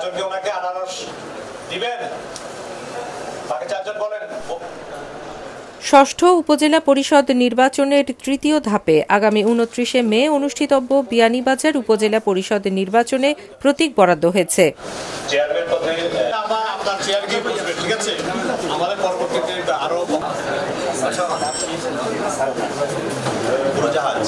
চারজনকে ওনাকে আনারস দিবেন, বাকি চারজন বলেন। ষষ্ঠ উপজেলা পরিষদ নির্বাচনের তৃতীয় ধাপে আগামী ২৯শে মে অনুষ্ঠিতব্য বিয়ানীবাজার উপজেলা পরিষদ নির্বাচনে প্রতীক বরাদ্দ হয়েছে। চেয়ারম্যান পদে আপনার চেয়ার গিয়ে বসবে, ঠিক আছে? আমাদের পরবর্তীতে আরো উড়োজাহাজ।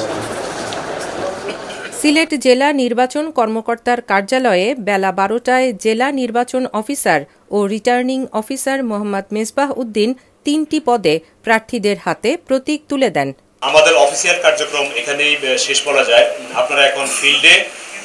সিলেট জেলা নির্বাচন কর্মকর্তার কার্যালয়ে বেলা ১২টায় জেলা নির্বাচন অফিসার ও রিটার্নিং অফিসার মোহাম্মদ মেজবাহ উদ্দিন ৩টি পদে প্রার্থীদের হাতে প্রতীক তুলে দেন। আমাদের অফিসিয়াল কার্যক্রম এখানেই শেষ বলা যায়। আপনারা এখন ফিল্ডে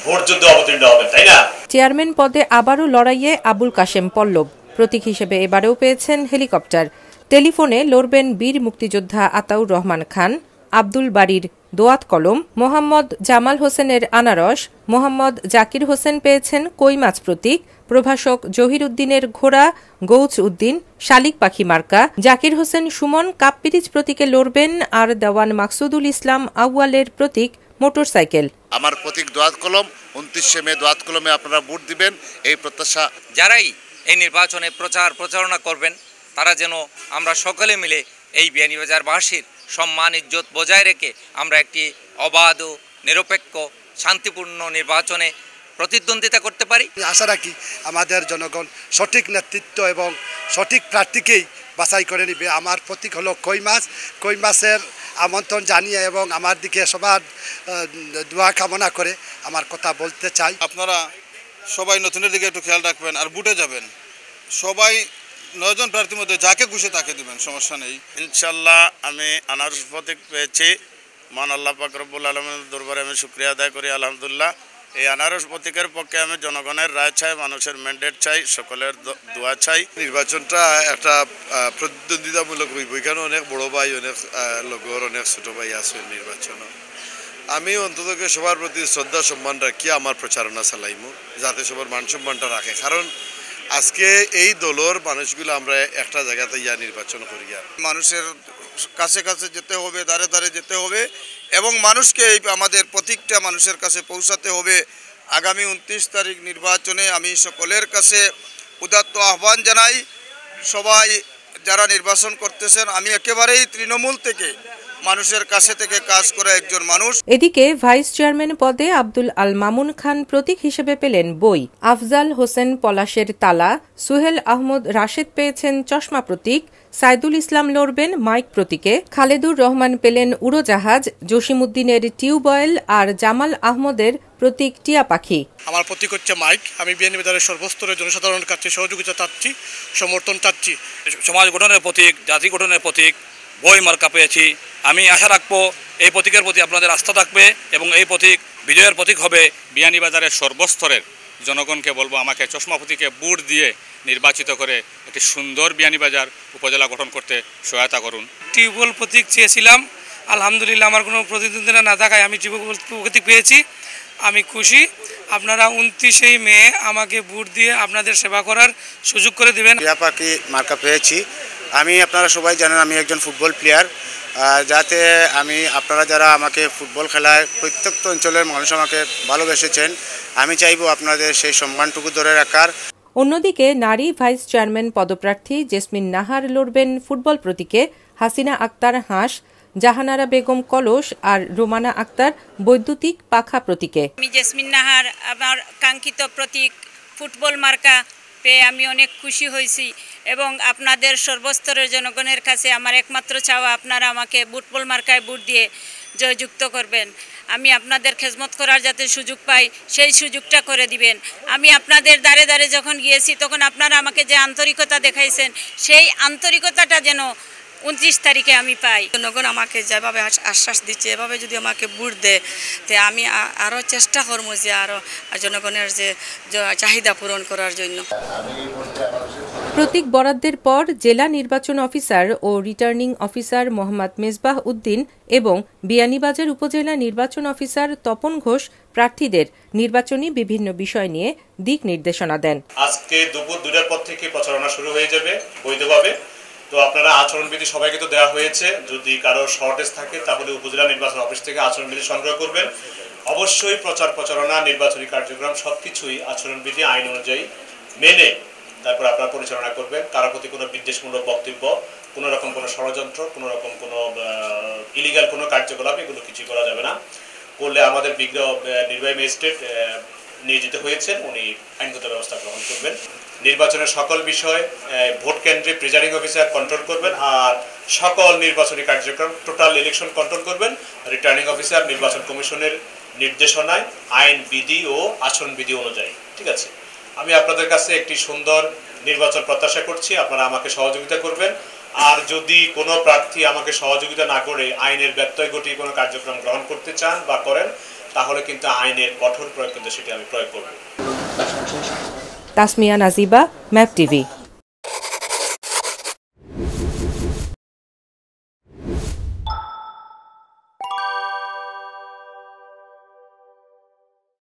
ভোট যুদ্ধে অবতীর্ণ হবেন, তাই না? চেয়ারম্যান পদে আবারও লড়াইয়ে আবুল কাশেম পল্লব। প্রতীক হিসেবে এবারেও পেয়েছেন হেলিকপ্টার। টেলিফোনে লড়বেন বীর মুক্তিযোদ্ধা আতাউর রহমান খান, আব্দুল বারীর দোয়াত কলম, মোহাম্মদ জামাল হোসেনের আনারস, মোহাম্মদ জাকির হোসেন পেয়েছেন কই মাছ প্রতীক, প্রভাষক জহির উদ্দিনের ঘোড়া, গৌচ উদ্দিন শালিক পাখি মার্কা, জাকির হোসেন সুমন কাপ্পিরিচ প্রতীকে লড়বেন, আর দেওয়ান মাকসুদুল ইসলাম আউয়ালের প্রতীক মোটরসাইকেল। আমার প্রতীক দোয়াত কলম। ২৯শে মে দোয়াত কলমে আপনারা ভোট দিবেন, এই প্রত্যাশা। যারাই এই নির্বাচনে প্রচারণা করবেন তারা যেন আমরা সকলে মিলে এই বিয়ানীবাজারবাসীর সম্মান ইজ্জত বজায় রেখে আমরা একটি অবাধ ও নিরপেক্ষ শান্তিপূর্ণ নির্বাচনে প্রতিদ্বন্দ্বিতা করতে পারি। আশা রাখি আমাদের জনগণ সঠিক নেতৃত্ব এবং সঠিক প্রার্থীকেই বাছাই করে নেবে। আমার প্রতীক হলো কই মাছ। কই মাছের আমন্ত্রণ জানিয়ে এবং আমার দিকে সবার দোয়া কামনা করে আমার কথা বলতে চাই। আপনারা সবাই নতুনের দিকে একটু খেয়াল রাখবেন আর বুটে যাবেন। সবাই 9 জন প্রার্থীর মধ্যে যাকে খুশি তাকে দিবেন, সমস্যা নেই। ইনশাল্লাহ আমি আনারস প্রতীক পেয়েছি। মান আল্লাহ পাক রব্বুল আলামিনের দরবারে আমি শুকরিয়া আদায় করি, আলহামদুলিল্লাহ। এই আনারস প্রতীকের পক্ষে আমি জনগণের রায় চাই, মানুষের ম্যান্ডেট চাই, সকলের দোয়া চাই। নির্বাচনটা একটা প্রতিদ্বন্দ্বিতামূলক হইব। এখানে অনেক বড় ভাই, অনেক লগর, অনেক ছোট ভাই আছে নির্বাচন। আমি অন্ততকে সবার প্রতি শ্রদ্ধা সম্মান রাখি আমার প্রচারণা চালাইমু, যাতে সবার মান সম্মানটা রাখে। কারণ আজকে এই দলের মানুষগুলো আমরা একটা জায়গাতে নির্বাচন করি। মানুষের কাছে কাছে যেতে হবে, দাঁড়ে দাঁড়ে যেতে হবে এবং মানুষকে এই আমাদের প্রতীকটা মানুষের কাছে পৌঁছাতে হবে। আগামী 29 তারিখ নির্বাচনে আমি সকলের কাছে উদাত্ত আহ্বান জানাই। সবাই যারা নির্বাচন করতেছেন, আমি একেবারেই তৃণমূল থেকে মানুষের কাছে থেকে কাজ করে একজন মানুষ। এদিকে ভাইস চেয়ারম্যান পদে আব্দুল আল মামুন খান প্রতীক হিসেবে পেলেন বই, আফজাল হোসেন পলাশের তালা, সুহেল আহমদ রাশেদ পেয়েছেন চশমা প্রতীক, সাইদুল ইসলাম লড়বেন মাইক প্রতীকে, খালেদুর রহমান পেলেন উড়োজাহাজ, জসিমউদ্দিনের টিউবওয়েল, আর জামাল আহমদের প্রতীক টিয়া পাখি। আমার প্রতীক হচ্ছে মাইক। আমি বিয়ানীবাজারের সর্বস্তরের জনসাধারণের কাছে সহযোগিতা চাচ্ছি, সমর্থন চাচ্ছি। সমাজ গঠনের প্রতীক, জাতি গঠনের প্রতীক বই মার্কা পেয়েছি। আমি আশা রাখবো এই প্রতীকের প্রতি আপনাদের আস্থা থাকবে এবং এই প্রতীক বিজয়ের প্রতীক হবে। বিয়ানীবাজারের সর্বস্তরের জনগণকে বলবো আমাকে চশমা প্রতীকে ভোট দিয়ে নির্বাচিত করে একটি সুন্দর বিয়ানীবাজার উপজেলা গঠন করতে সহায়তা করুন। টিউবওয়েল প্রতীক চেয়েছিলাম, আলহামদুলিল্লাহ আমার কোনো প্রতিদ্বন্দ্বিতা না থাকায় আমি টিউবওয়েল প্রতীক পেয়েছি। আমি খুশি। আপনারা 29শে মে আমাকে ভোট দিয়ে আপনাদের সেবা করার সুযোগ করে দেবেন। টিয়া পাখি মার্কা পেয়েছি। আমি, আপনারা সবাই জানেন আমি একজন ফুটবল প্লেয়ার। যাতে আপনারা যারা আমাকে ফুটবল খেলায় প্রত্যেক অঞ্চলের মানুষ আমাকে ভালোবেসেছেন, আমি চাইবো আপনাদের সেই সম্মানটুকু ধরে রাখার। অন্যদিকে নারী ভাইস চেয়ারম্যান পদপ্রার্থী জেসমিন নাহার লড়বেন ফুটবল প্রতীকে, হাসিনা আক্তার হাঁস, জাহানারা বেগম কলস আর রোমানা আক্তার বৈদ্যুতিক পাখা প্রতীকে। আমি জেসমিন নাহার, আমার কাঙ্ক্ষিত প্রতীক ফুটবল মার্কা পেয়ে আমি অনেক খুশি হয়েছি এবং আপনাদের সর্বস্তরের জনগণের কাছে আমার একমাত্র চাওয়া আপনারা আমাকে ফুটবল মার্কায় ভোট দিয়ে জয়যুক্ত করবেন। আমি আপনাদের খেদমত করার যাতে সুযোগ পাই সেই সুযোগটা করে দিবেন। আমি আপনাদের দ্বারে দ্বারে যখন গিয়েছি তখন আপনারা আমাকে যে আন্তরিকতা দেখাইছেন সেই আন্তরিকতাটা যেন 29 তারিখে আমি পাই। জনগণ আমাকে যেভাবে আশ্বাস দিচ্ছে এভাবে যদি আমাকে ভোট দেয় তে আমি আরও চেষ্টা করবো যে আরও জনগণের যে চাহিদা পূরণ করার জন্য। প্রতীক বরাদ্দের পর জেলা নির্বাচন অফিসার ও রিটার্নিং অফিসার মোহাম্মদ মেজবাহ উদ্দিন এবং বিয়ানীবাজার উপজেলা নির্বাচন অফিসার তপন ঘোষ প্রার্থীদের নির্বাচনী বিভিন্ন বিষয় নিয়ে দিক নির্দেশনা দেন। আজকে দুপুর 2টার পর থেকে প্রচারণা শুরু হয়ে যাবে বৈধভাবে। তো আপনারা আচরণবিধি সবাইকে তো দেওয়া হয়েছে, যদি কারো শর্টেজ থাকে তাহলে উপজেলা নির্বাচন অফিস থেকে আচরণবিধি সংগ্রহ করবেন। অবশ্যই প্রচার প্রচারণা, নির্বাচনী কার্যক্রম সবকিছুই আচরণবিধি আইন অনুযায়ী মেনে তারপর আপনারা পরিচালনা করবেন। কারো প্রতি কোনো বিদ্বেষমূলক বক্তব্য, কোনো রকম কোনো ষড়যন্ত্র, কোনো রকম কোনো ইলিগাল কোনো কার্যকলাপ এগুলো কিছুই করা যাবে না। করলে আমাদের বিজ্ঞ নির্বাহী ম্যাজিস্ট্রেট নিয়োজিত হয়েছেন, উনি আইনগত ব্যবস্থা গ্রহণ করবেন। নির্বাচনের সকল বিষয় ভোট কেন্দ্রে প্রিজাইডিং অফিসার কন্ট্রোল করবেন, আর সকল নির্বাচনী কার্যক্রম টোটাল ইলেকশন কন্ট্রোল করবেন রিটার্নিং অফিসার নির্বাচন কমিশনের নির্দেশনায়, আইন বিধি ও আচরণবিধি অনুযায়ী। ঠিক আছে, আমি আপনাদের কাছে একটি সুন্দর নির্বাচন প্রত্যাশা করছি, আপনারা আমাকে সহযোগিতা করবেন। আর যদি কোনো প্রার্থী আমাকে সহযোগিতা না করে আইনের ব্যত্যয় ঘটিয়ে কোনো কার্যক্রম গ্রহণ করতে চান বা করেন, তাহলে কিন্তু আইনের কঠোর প্রয়োগ কিন্তু সেটি আমি প্রয়োগ করব। Tasmia Najiba, map TV.